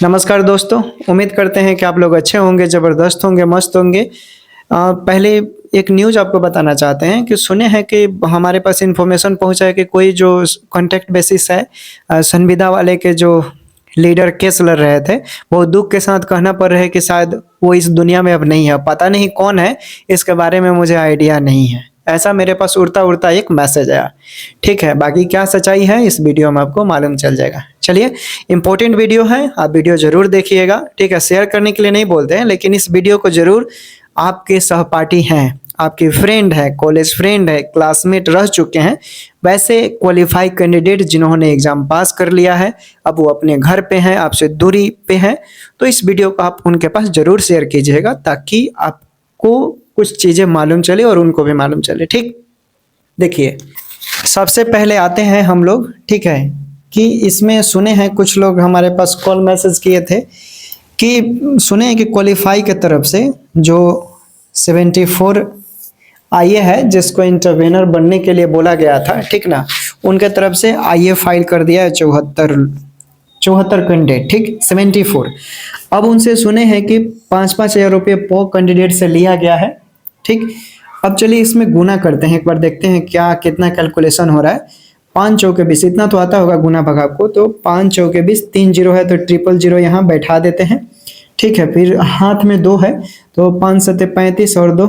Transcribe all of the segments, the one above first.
नमस्कार दोस्तों, उम्मीद करते हैं कि आप लोग अच्छे होंगे, ज़बरदस्त होंगे, मस्त होंगे। पहले एक न्यूज़ आपको बताना चाहते हैं कि सुने हैं कि हमारे पास इन्फॉर्मेशन पहुंचा है कि कोई जो कॉन्टैक्ट बेसिस है संविदा वाले के जो लीडर केस लड़ रहे थे, बहुत दुःख के साथ कहना पड़ रहा है कि शायद वो इस दुनिया में अब नहीं है। पता नहीं कौन है, इसके बारे में मुझे आइडिया नहीं है। ऐसा मेरे पास उड़ता-उड़ता एक मैसेज आया। ठीक है, बाकी क्या सच्चाई है इस वीडियो में आपको मालूम चल जाएगा। चलिए, इम्पोर्टेंट वीडियो है, आप वीडियो ज़रूर देखिएगा। ठीक है, शेयर करने के लिए नहीं बोलते हैं, लेकिन इस वीडियो को ज़रूर आपके सहपाठी हैं, आपके फ्रेंड है, कॉलेज फ्रेंड है, क्लासमेट रह चुके हैं, वैसे क्वालिफाई कैंडिडेट जिन्होंने एग्ज़ाम पास कर लिया है, अब वो अपने घर पे हैं, आपसे दूरी पे हैं, तो इस वीडियो को आप उनके पास ज़रूर शेयर कीजिएगा ताकि आपको कुछ चीज़ें मालूम चले और उनको भी मालूम चले। ठीक, देखिए, सबसे पहले आते हैं हम लोग। ठीक है, कि इसमें सुने हैं कुछ लोग हमारे पास कॉल मैसेज किए थे कि सुने हैं कि क्वालिफाई के तरफ से जो 74 आईए है जिसको इंटरवेनर बनने के लिए बोला गया था, ठीक ना, उनके तरफ से आईए फाइल कर दिया है 74 कैंडिडेट। ठीक, 74। अब उनसे सुने हैं कि 5-5 हज़ार रुपये पर कैंडिडेट से लिया गया है। ठीक, अब चलिए इसमें गुना करते हैं, एक बार देखते हैं क्या कितना कैलकुलेशन हो रहा है। 5 चौके 20, इतना तो आता होगा गुना भगा को, तो 5 चौके 20, 3 जीरो है तो 000 यहाँ बैठा देते हैं। ठीक है, फिर हाथ में 2 है तो 5 सत्ते 35 और 2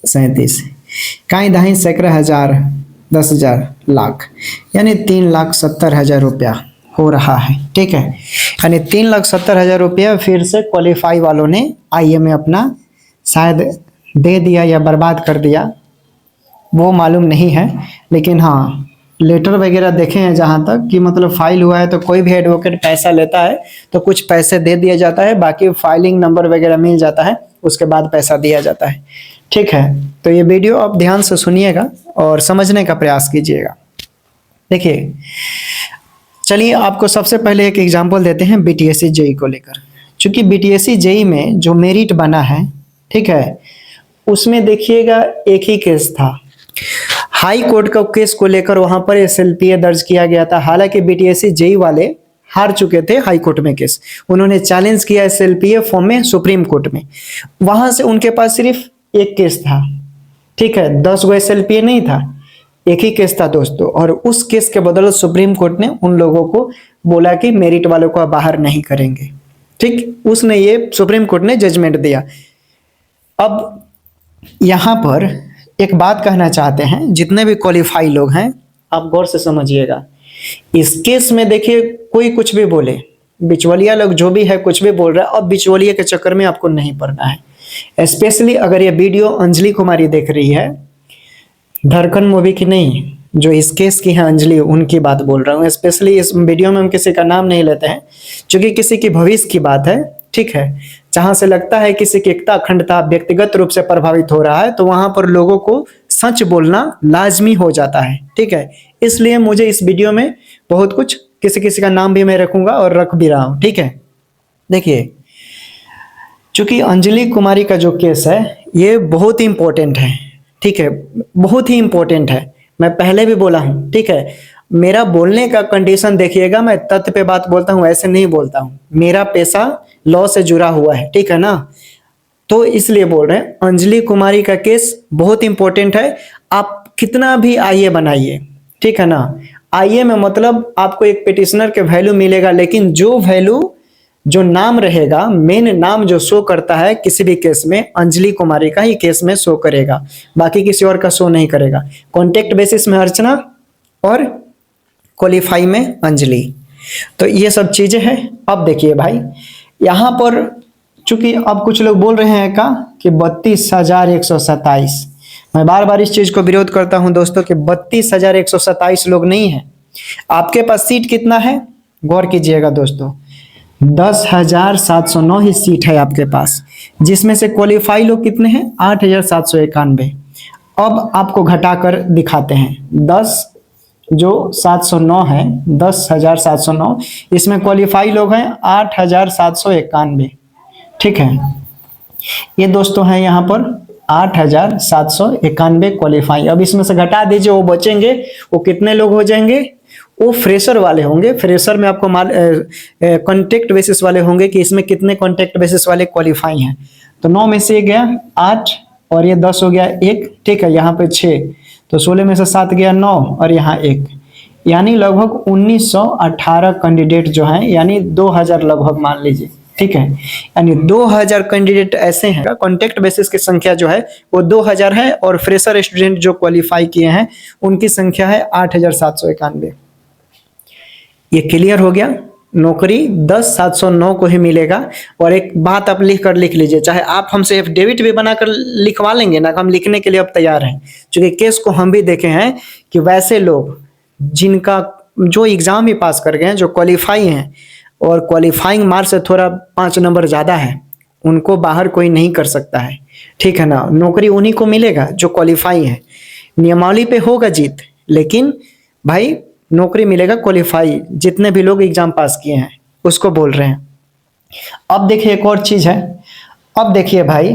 37, काई दाई सैकड़ा हज़ार, 10,000, लाख, यानी 3,70,000 रुपया हो रहा है। ठीक है, यानी 3,70,000 रुपया फिर से क्वालिफाई वालों ने आईए में अपना शायद दे दिया या बर्बाद कर दिया, वो मालूम नहीं है। लेकिन हाँ, लेटर वगैरह देखे हैं जहाँ तक कि मतलब फाइल हुआ है तो कोई भी एडवोकेट पैसा लेता है तो कुछ पैसे दे दिया जाता है, बाकी फाइलिंग नंबर वगैरह मिल जाता है, उसके बाद पैसा दिया जाता है। ठीक है, तो ये वीडियो आप ध्यान से सुनिएगा और समझने का प्रयास कीजिएगा। देखिए, चलिए आपको सबसे पहले एक एग्जांपल देते हैं बीटीएससी जेई को लेकर। चूंकि बीटीएससी जेई में जो मेरिट बना है, ठीक है, उसमें देखिएगा एक ही केस था, हाई कोर्ट का केस को लेकर वहां पर एसएलपीए दर्ज किया गया था। हालांकि बीटीएससी जेई वाले हार चुके थे हाई कोर्ट में केस, उन्होंने चैलेंज किया एसएलपीए फॉर्म में सुप्रीम कोर्ट में, वहां से उनके पास सिर्फ एक केस था। ठीक है, 10 गो एसएलपीए नहीं था, एक ही केस था दोस्तों, और उस केस के बदौलत सुप्रीम कोर्ट ने उन लोगों को बोला कि मेरिट वालों को बाहर नहीं करेंगे। ठीक, उसने ये सुप्रीम कोर्ट ने जजमेंट दिया। अब यहाँ पर एक बात कहना चाहते हैं, जितने भी क्वालिफाई लोग हैं आप गौर से समझिएगा। इस केस में देखिए, कोई कुछ भी बोले, बिचौलिया लोग जो भी है कुछ भी बोल रहा है, अब बिचौलिया के चक्कर में आपको नहीं पड़ना है। स्पेशली अगर ये वीडियो अंजलि कुमारी देख रही है, धड़कन मूवी की नहीं, जो इस केस की है अंजलि, उनकी बात बोल रहा हूँ। स्पेशली इस वीडियो में हम किसी का नाम नहीं लेते हैं, क्योंकि किसी की भविष्य की बात है। ठीक है, जहां से लगता है किसी की एकता अखंडता व्यक्तिगत रूप से प्रभावित हो रहा है, तो वहां पर लोगों को सच बोलना लाजमी हो जाता है। ठीक है, इसलिए मुझे इस वीडियो में बहुत कुछ किसी किसी का नाम भी मैं रखूंगा और रख भी रहा हूं। ठीक है, देखिए, चूंकि अंजलि कुमारी का जो केस है ये बहुत ही इंपॉर्टेंट है। ठीक है, बहुत ही इंपॉर्टेंट है, मैं पहले भी बोला हूं। ठीक है, मेरा बोलने का कंडीशन देखिएगा, मैं तथ्य पे बात बोलता हूं, ऐसे नहीं बोलता हूं। मेरा पेशा लॉ से जुड़ा हुआ है, ठीक है ना, तो इसलिए बोल रहे हैं। अंजलि कुमारी का केस बहुत इंपॉर्टेंट है। आप कितना भी आईए बनाइए, ठीक है ना, आईए में मतलब आपको एक पिटिशनर के वैल्यू मिलेगा, लेकिन जो वैल्यू, जो नाम रहेगा, मेन नाम जो शो करता है किसी भी केस में, अंजलि कुमारी का ही केस में शो करेगा, बाकी किसी और का शो नहीं करेगा। कॉन्टेक्ट बेसिस में अर्चना और क्वालिफाई में अंजलि, तो ये सब चीजें हैं। अब देखिए भाई, यहाँ पर चूंकि अब कुछ लोग बोल रहे हैं का कि 32,127, मैं बार बार इस चीज को विरोध करता हूं दोस्तों कि 32,127 लोग नहीं है। आपके पास सीट कितना है, गौर कीजिएगा दोस्तों, 10,709 ही सीट है आपके पास, जिसमें से क्वालिफाई लोग कितने हैं, 8,791। अब आपको घटाकर दिखाते हैं, 10 जो 709 है, 10,709, इसमें क्वालिफाई लोग हैं 8,791। ठीक है, ये दोस्तों हैं यहाँ पर 8,791 क्वालिफाई। अब इसमें से घटा दीजिए, वो बचेंगे, वो कितने लोग हो जाएंगे, वो फ्रेशर वाले होंगे। फ्रेशर में आपको कॉन्टेक्ट बेसिस वाले होंगे कि इसमें कितने कॉन्टेक्ट बेसिस वाले क्वालिफाई हैं। तो 9 में से ये गया 8 और ये 10 हो गया 1, ठीक है, यहाँ पे 6, तो 16 में से 7 गया 9 और यहाँ 1, यानी लगभग 1918 कैंडिडेट जो हैं, यानी 2000 लगभग मान लीजिए, ठीक है, यानी 2000 कैंडिडेट ऐसे हैं। कॉन्टेक्ट बेसिस की संख्या जो है वो 2000 है और फ्रेशर स्टूडेंट जो क्वालिफाई किए हैं उनकी संख्या है 8791। ये क्लियर हो गया। नौकरी 10,709 को ही मिलेगा। और एक बात आप लिख लीजिए, चाहे आप हमसे एफिडेविट भी बनाकर लिखवा लेंगे ना, हम लिखने के लिए अब तैयार हैं, क्योंकि केस को हम भी देखे हैं कि वैसे लोग जिनका जो एग्जाम ही पास कर गए हैं, जो क्वालिफाई हैं और क्वालिफाइंग मार्क्स से थोड़ा 5 नंबर ज़्यादा है, उनको बाहर कोई नहीं कर सकता है, ठीक है ना। नौकरी उन्हीं को मिलेगा जो क्वालिफाई है। नियमावली पे होगा जीत, लेकिन भाई नौकरी मिलेगा क्वालिफाई, जितने भी लोग एग्जाम पास किए हैं उसको बोल रहे हैं। अब देखिए एक और चीज है, अब देखिए भाई,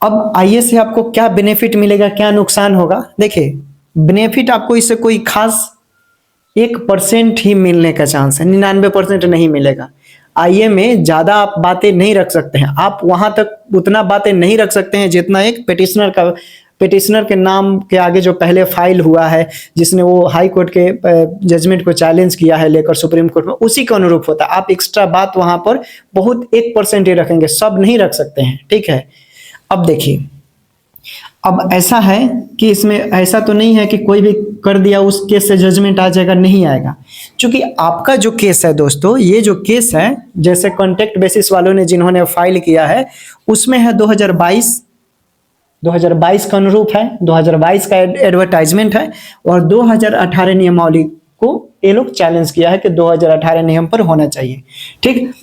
अब आइए से आपको क्या बेनिफिट मिलेगा, क्या नुकसान होगा। देखिए बेनिफिट आपको इससे कोई खास 1% ही मिलने का चांस है, 99% नहीं मिलेगा। आईए में ज्यादा आप बातें नहीं रख सकते हैं, आप वहां तक उतना बातें नहीं रख सकते हैं जितना एक पिटिशनर के नाम के आगे जो पहले फाइल हुआ है, जिसने वो हाई कोर्ट के जजमेंट को चैलेंज किया है लेकर सुप्रीम कोर्ट में, उसी के अनुरूप होता है। आप एक्स्ट्रा बात वहां पर बहुत 1% ही रखेंगे, सब नहीं रख सकते हैं, ठीक है। अब देखिए, अब ऐसा है कि इसमें ऐसा तो नहीं है कि कोई भी कर दिया उस केस से जजमेंट आ जाएगा, नहीं आएगा। क्योंकि आपका जो केस है दोस्तों, ये जो केस है, जैसे कॉन्टेक्ट बेसिस वालों ने जिन्होंने फाइल किया है, उसमें है 2022 का अनुरूप है, 2022 का एडवर्टाइजमेंट है, और 2018 नियमावली को ये लोग चैलेंज किया है कि 2018 नियम पर होना चाहिए, ठीक।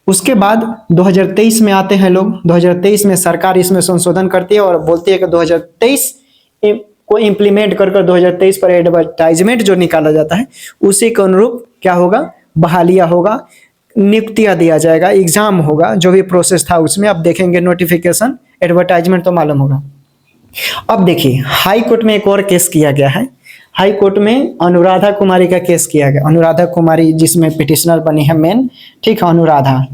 उसके बाद 2023 में आते हैं लोग, 2023 में सरकार इसमें संशोधन करती है और बोलती है कि 2023 को इम्प्लीमेंट कर 2023 पर एडवर्टाइजमेंट जो निकाला जाता है उसी के अनुरूप क्या होगा, बहालियां होगा, नियुक्तियां दिया जाएगा, एग्जाम होगा, जो भी प्रोसेस था उसमें आप देखेंगे, नोटिफिकेशन, एडवर्टाइजमेंट तो मालूम होगा। अब देखिए हाई कोर्ट में एक और केस किया गया है। हाई कोर्ट में अनुराधा कुमारी का केस किया गया। अनुराधा कुमारी जिसमें पिटिशनर बनी है मेन, ठीक है, अनुराधा।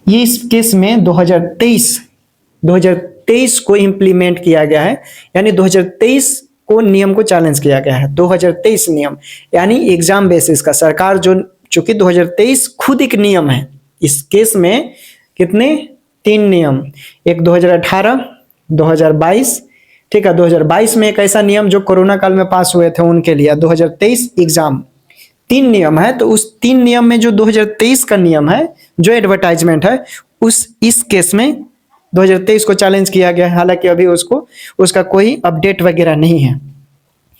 ये इस केस में 2023 को इम्प्लीमेंट किया गया है, यानी 2023 को नियम को चैलेंज किया गया है। 2023 नियम यानी एग्जाम बेसिस का, सरकार जो, चूंकि 2023 खुद एक नियम है इस केस में, कितने 3 नियम, एक 2018, 2022, ठीक है। 2022 में एक ऐसा नियम जो कोरोना काल में पास हुए थे उनके लिए, 2023 एग्जाम, 3 नियम है। तो उस 3 नियम में जो 2023 का नियम है, जो एडवर्टाइजमेंट है, इस केस में 2023 को चैलेंज किया गया है। हालांकि अभी उसका कोई अपडेट वगैरह नहीं है,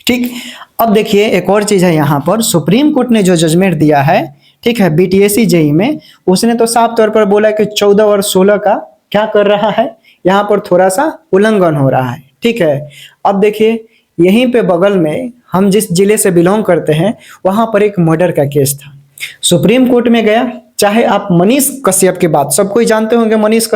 ठीक। अब देखिए एक और चीज है यहाँ पर, सुप्रीम कोर्ट ने जो जजमेंट दिया है, ठीक है, बीटीएससी जेई में, उसने तो साफ तौर पर बोला कि 14 और 16 का क्या कर रहा है, यहाँ पर थोड़ा सा उल्लंघन हो रहा है, ठीक है। अब देखिए यहीं पे बगल में, हम जिस जिले से बिलोंग करते हैं, वहां पर एक मर्डर का केस था, सुप्रीम कोर्ट में गया। चाहे आप मनीष कश्यप की बात सब कोई जानते होंगे, मनीष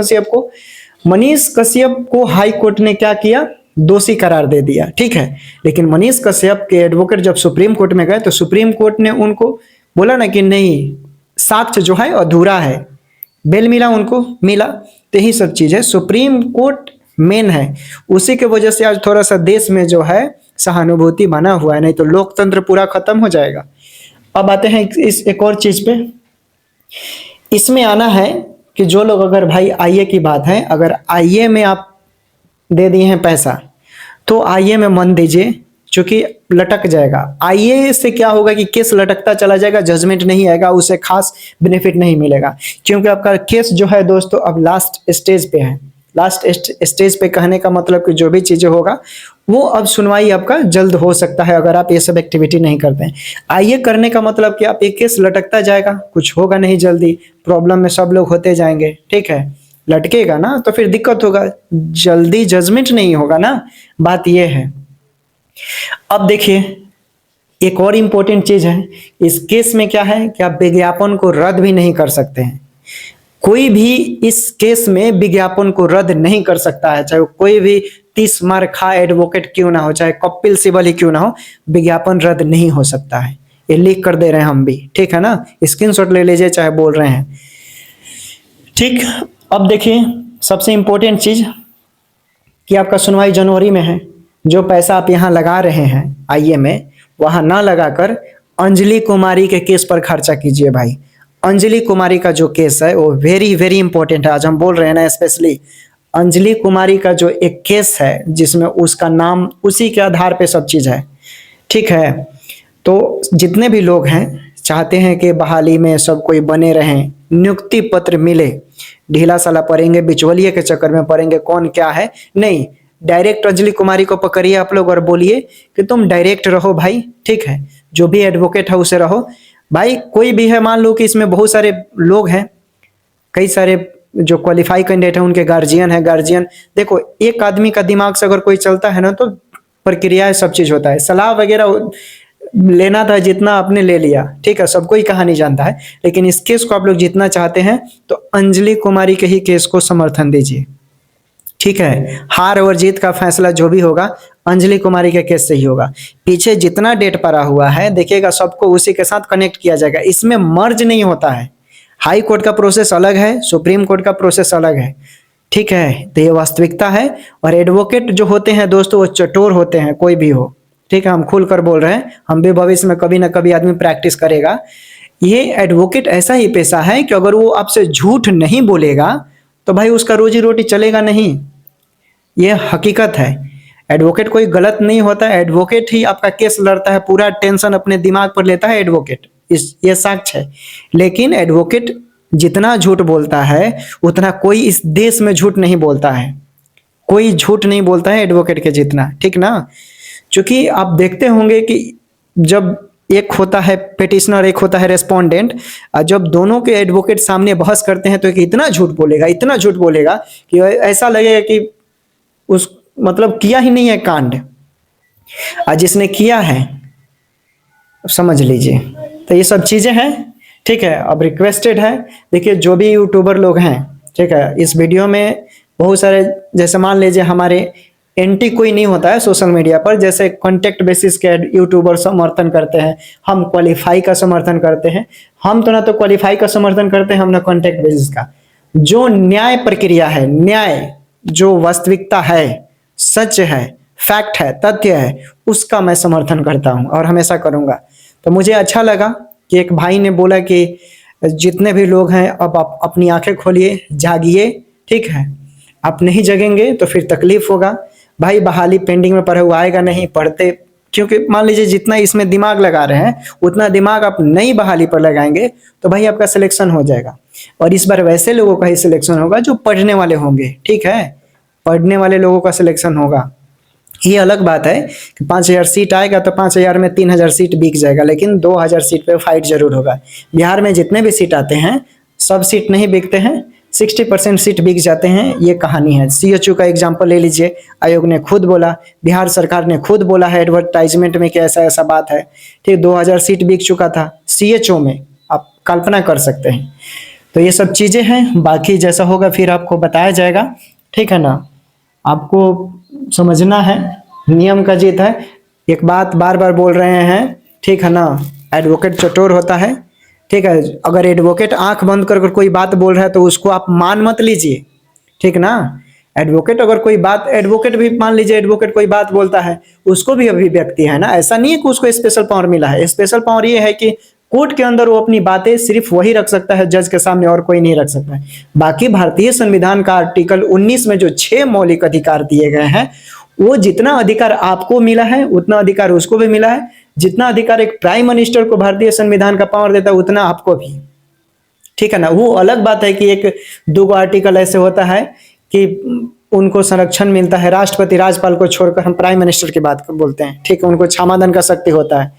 कश्यप को हाई कोर्ट ने क्या किया, दोषी करार दे दिया, ठीक है। लेकिन मनीष कश्यप के एडवोकेट जब सुप्रीम कोर्ट में गए तो सुप्रीम कोर्ट ने उनको बोला ना कि नहीं, साक्ष्य जो है अधूरा है, बेल मिला, उनको मिला। तो यही सब चीज है, सुप्रीम कोर्ट मेन है, उसी के वजह से आज थोड़ा सा देश में जो है सहानुभूति बना हुआ है, नहीं तो लोकतंत्र पूरा खत्म हो जाएगा। अब आते हैं इस एक और चीज पे, इसमें आना है कि जो लोग, अगर भाई आईए की बात है, अगर आईए में आप दे दिए हैं पैसा, तो आईए में मन दीजिए, क्योंकि लटक जाएगा। आईए से क्या होगा कि केस लटकता चला जाएगा, जजमेंट नहीं आएगा, उसे खास बेनिफिट नहीं मिलेगा, क्योंकि आपका केस जो है दोस्तों अब लास्ट स्टेज पे है। लास्ट स्टेज पे कहने का मतलब कि जो भी चीजें होगा वो अब सुनवाई आपका जल्द हो सकता है, अगर आप ये सब एक्टिविटी नहीं करते हैं। आईए करने का मतलब कि आप एक केस लटकता जाएगा, कुछ होगा नहीं जल्दी, प्रॉब्लम में सब लोग होते जाएंगे, ठीक है, लटकेगा ना तो फिर दिक्कत होगा, जल्दी जजमेंट नहीं होगा ना, बात ये है। अब देखिए एक और इम्पोर्टेंट चीज है इस केस में, क्या है कि आप विज्ञापन को रद्द भी नहीं कर सकते हैं। कोई भी इस केस में विज्ञापन को रद्द नहीं कर सकता है, चाहे कोई भी 30 मार खा एडवोकेट क्यों ना हो, चाहे कपिल सिब्बल ही क्यों ना हो, विज्ञापन रद्द नहीं हो सकता है। ये लिख कर दे रहे हैं हम भी, ठीक है ना, स्क्रीनशॉट ले लीजिए चाहे बोल रहे हैं। ठीक, अब देखिए सबसे इंपॉर्टेंट चीज कि आपका सुनवाई जनवरी में है। जो पैसा आप यहाँ लगा रहे हैं आईए में, वहां ना लगाकर अंजलि कुमारी के केस पर खर्चा कीजिए भाई। अंजलि कुमारी का जो केस है वो वेरी वेरी इंपॉर्टेंट है। आज हम बोल रहे हैं ना, स्पेशली अंजलि कुमारी का जो एक केस है जिसमें उसका नाम, उसी के आधार पे सब चीज है, ठीक है। तो जितने भी लोग हैं चाहते हैं कि बहाली में सब कोई बने रहें, नियुक्ति पत्र मिले, ढीला साला पड़ेंगे, बिचौलिए के चक्कर में पड़ेंगे, कौन क्या है नहीं, डायरेक्ट अंजलि कुमारी को पकड़िए आप लोग और बोलिए कि तुम डायरेक्ट रहो भाई, ठीक है। जो भी एडवोकेट है उसे रहो भाई। कोई भी है, मान लो कि इसमें बहुत सारे लोग हैं, कई सारे जो क्वालिफाई कैंडिडेट है उनके गार्जियन है। गार्जियन देखो, एक आदमी का दिमाग से अगर कोई चलता है ना तो प्रक्रिया सब चीज होता है। सलाह वगैरह लेना था जितना आपने ले लिया, ठीक है, सबको ही कहानी जानता है, लेकिन इस केस को आप लोग जितना चाहते हैं तो अंजलि कुमारी के ही केस को समर्थन दीजिए, ठीक है। हार और जीत का फैसला जो भी होगा अंजलि कुमारी के केस से ही होगा। पीछे जितना डेट पड़ा हुआ है देखिएगा, सबको उसी के साथ कनेक्ट किया जाएगा, इसमें मर्ज नहीं होता है। हाई कोर्ट का प्रोसेस अलग है, सुप्रीम कोर्ट का प्रोसेस अलग है, ठीक है। तो ये वास्तविकता है। और एडवोकेट जो होते हैं दोस्तों वो चटोर होते हैं, कोई भी हो, ठीक है, हम खुल कर बोल रहे हैं, हम भी भविष्य में कभी ना कभी आदमी प्रैक्टिस करेगा। ये एडवोकेट ऐसा ही पेशा है कि अगर वो आपसे झूठ नहीं बोलेगा तो भाई उसका रोजी रोटी चलेगा नहीं, ये हकीकत है। एडवोकेट कोई गलत नहीं होता है, एडवोकेट ही आपका केस लड़ता है, पूरा टेंशन अपने दिमाग पर लेता है एडवोकेट, ये साक्ष्य है। लेकिन एडवोकेट जितना झूठ बोलता है उतना कोई इस देश में झूठ नहीं बोलता है, कोई झूठ नहीं बोलता है एडवोकेट के जितना, ठीक ना। क्योंकि आप देखते होंगे कि जब एक होता है पिटिशनर, एक होता है रेस्पोंडेंट, जब दोनों के एडवोकेट सामने बहस करते हैं तो एक इतना झूठ बोलेगा, इतना झूठ बोलेगा कि ऐसा लगेगा कि उस मतलब किया ही नहीं है कांड, और जिसने किया है समझ लीजिए। तो ये सब चीजें हैं, ठीक है। अब रिक्वेस्टेड है, देखिए जो भी यूट्यूबर लोग हैं, ठीक है, इस वीडियो में बहुत सारे, जैसे मान लीजिए हमारे एंटी कोई नहीं होता है सोशल मीडिया पर, जैसे कॉन्टेक्ट बेसिस के यूट्यूबर समर्थन करते हैं, हम क्वालिफाई का समर्थन करते हैं। हम तो ना तो क्वालिफाई का समर्थन करते हैं, हम ना कॉन्टेक्ट बेसिस का। जो न्याय प्रक्रिया है, न्याय जो वास्तविकता है, सच है, फैक्ट है, तथ्य है, उसका मैं समर्थन करता हूं और हमेशा करूंगा। तो मुझे अच्छा लगा कि एक भाई ने बोला कि जितने भी लोग हैं अब आप अपनी आंखें खोलिए, जागिए, ठीक है। आप नहीं जगेंगे तो फिर तकलीफ होगा भाई। बहाली पेंडिंग में पड़ा हुआ आएगा नहीं, पढ़ते, क्योंकि मान लीजिए जितना इसमें दिमाग लगा रहे हैं उतना दिमाग आप नई बहाली पर लगाएंगे तो भाई आपका सिलेक्शन हो जाएगा। और इस बार वैसे लोगों का ही सिलेक्शन होगा जो पढ़ने वाले होंगे, ठीक है, पढ़ने वाले लोगों का सिलेक्शन होगा। ये अलग बात है कि 5000 सीट आएगा तो 5000 में 3000 सीट बिक जाएगा, लेकिन 2000 सीट पे फाइट जरूर होगा। बिहार में जितने भी सीट आते हैं सब सीट नहीं बिकते हैं, 60% सीट बिक जाते हैं, ये कहानी है। सीएचयू का एग्जांपल ले लीजिए, आयोग ने खुद बोला, बिहार सरकार ने खुद बोला है एडवर्टाइजमेंट में कि ऐसा ऐसा बात है, ठीक। 2000 सीट बिक चुका था सीएचओ में, आप कल्पना कर सकते हैं। तो ये सब चीजें हैं, बाकी जैसा होगा फिर आपको बताया जाएगा, ठीक है ना। आपको समझना है, नियम का जीत है। एक बात बार बार बोल रहे हैं, ठीक है ना, एडवोकेट चटोर होता है, ठीक है। अगर एडवोकेट आंख बंद कर कोई बात बोल रहा है तो उसको आप मान मत लीजिए, ठीक ना। एडवोकेट अगर कोई बात, एडवोकेट भी मान लीजिए एडवोकेट कोई बात बोलता है, उसको भी अभिव्यक्ति है ना, ऐसा नहीं है कि उसको स्पेशल पावर मिला है। स्पेशल पावर ये है कि कोर्ट के अंदर वो अपनी बातें सिर्फ वही रख सकता है जज के सामने, और कोई नहीं रख सकता है। बाकी भारतीय संविधान का आर्टिकल 19 में जो 6 मौलिक अधिकार दिए गए हैं, वो जितना अधिकार आपको मिला है उतना अधिकार उसको भी मिला है। जितना अधिकार एक प्राइम मिनिस्टर को भारतीय संविधान का पावर देता है उतना आपको भी, ठीक है ना। वो अलग बात है कि एक दो आर्टिकल ऐसे होता है कि उनको संरक्षण मिलता है, राष्ट्रपति राज्यपाल को छोड़कर हम प्राइम मिनिस्टर की बात बोलते हैं, ठीक है, उनको क्षमादान का शक्ति होता है।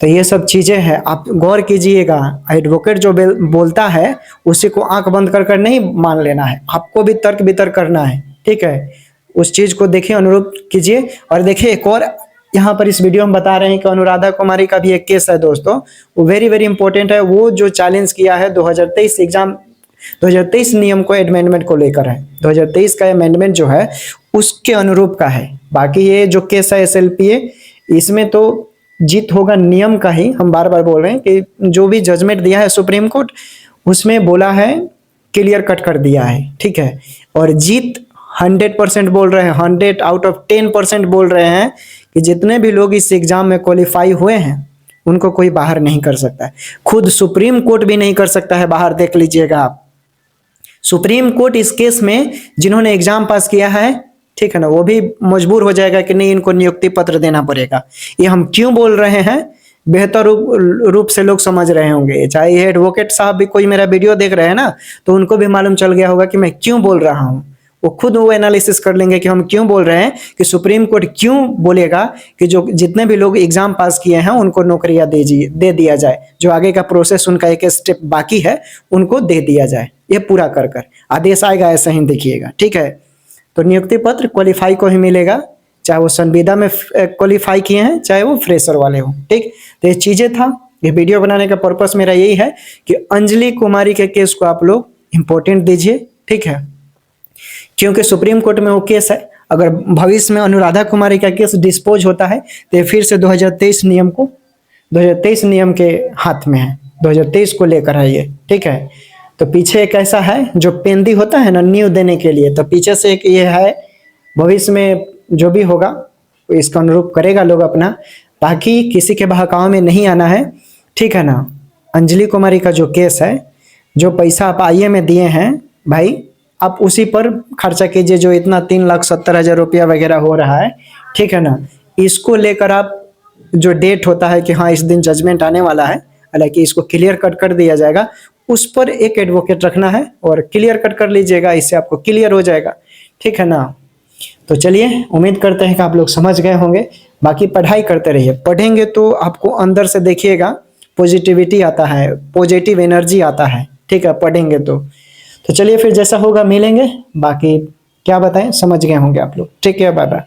तो ये सब चीजें हैं, आप गौर कीजिएगा। एडवोकेट जो बोलता है उसी को आंख बंद कर कर नहीं मान लेना है, आपको भी तर्क वितर्क करना है, ठीक है। उस चीज को देखिए, अनुरूप कीजिए। और देखिए एक और यहाँ पर इस वीडियो में बता रहे हैं कि अनुराधा कुमारी का भी एक केस है दोस्तों, वो वेरी वेरी इंपॉर्टेंट है। वो जो चैलेंज किया है 2023 एग्जाम 2023 नियम को अमेंडमेंट को लेकर है। 2023 का अमेंडमेंट जो है उसके अनुरूप का है। बाकी ये जो केस है SLPA, इसमें तो जीत होगा नियम का ही। हम बार बार बोल रहे हैं कि जो भी जजमेंट दिया है सुप्रीम कोर्ट, उसमें बोला है, क्लियर कट कर दिया है, ठीक है। और जीत 100% बोल रहे हैं, 100 आउट ऑफ 10% बोल रहे हैं कि जितने भी लोग इस एग्जाम में क्वालिफाई हुए हैं उनको कोई बाहर नहीं कर सकता है। खुद सुप्रीम कोर्ट भी नहीं कर सकता है बाहर, देख लीजिएगा आप। सुप्रीम कोर्ट इस केस में जिन्होंने एग्जाम पास किया है, ठीक है ना, वो भी मजबूर हो जाएगा कि नहीं, इनको नियुक्ति पत्र देना पड़ेगा। ये हम क्यों बोल रहे हैं, बेहतर रूप से लोग समझ रहे होंगे। चाहे ये एडवोकेट साहब भी कोई मेरा वीडियो देख रहे हैं ना, तो उनको भी मालूम चल गया होगा कि मैं क्यों बोल रहा हूँ। वो खुद वो एनालिसिस कर लेंगे कि हम क्यों बोल रहे हैं, कि सुप्रीम कोर्ट क्यों बोलेगा कि जो जितने भी लोग एग्जाम पास किए हैं उनको नौकरियां दे दिया जाए, जो आगे का प्रोसेस उनका एक स्टेप बाकी है उनको दे दिया जाए। ये पूरा कर कर आदेश आएगा, ऐसा ही देखिएगा, ठीक है। तो नियुक्ति पत्र क्वालिफाई को ही मिलेगा, चाहे वो संविदा में क्वालिफाई किए हैं, चाहे वो फ्रेशर वाले हो, ठीक। तो ये चीजें था। ये वीडियो बनाने का पर्पस मेरा यही है कि अंजलि कुमारी के केस को आप लोग इंपॉर्टेंट दीजिए, ठीक है, क्योंकि सुप्रीम कोर्ट में वो केस है। अगर भविष्य में अनुराधा कुमारी का केस डिस्पोज होता है तो ये फिर से 2023 नियम के हाथ में है, 2023 को लेकर है ये, ठीक है। तो पीछे एक ऐसा है जो पेंदी होता है ना न्यू देने के लिए, तो पीछे से एक ये है, भविष्य में जो भी होगा इसका अनुरूप करेगा लोग अपना, ताकि किसी के बहकाव में नहीं आना है, ठीक है ना। अंजलि कुमारी का जो केस है, जो पैसा आप आईए में दिए हैं भाई, आप उसी पर खर्चा कीजिए, जो इतना 3,70,000 रुपया वगैरह हो रहा है, ठीक है ना। इसको लेकर आप जो डेट होता है कि हाँ इस दिन जजमेंट आने वाला है, हालांकि इसको क्लियर कट कर दिया जाएगा, उस पर एक एडवोकेट रखना है और क्लियर कट कर लीजिएगा, इससे आपको क्लियर हो जाएगा, ठीक है ना। तो चलिए, उम्मीद करते हैं कि आप लोग समझ गए होंगे। बाकी पढ़ाई करते रहिए, पढ़ेंगे तो आपको अंदर से देखिएगा पॉजिटिविटी आता है, पॉजिटिव एनर्जी आता है, ठीक है, पढ़ेंगे तो चलिए फिर जैसा होगा मिलेंगे। बाकी क्या बताएं, समझ गए होंगे आप लोग, ठीक है, बाय बाय।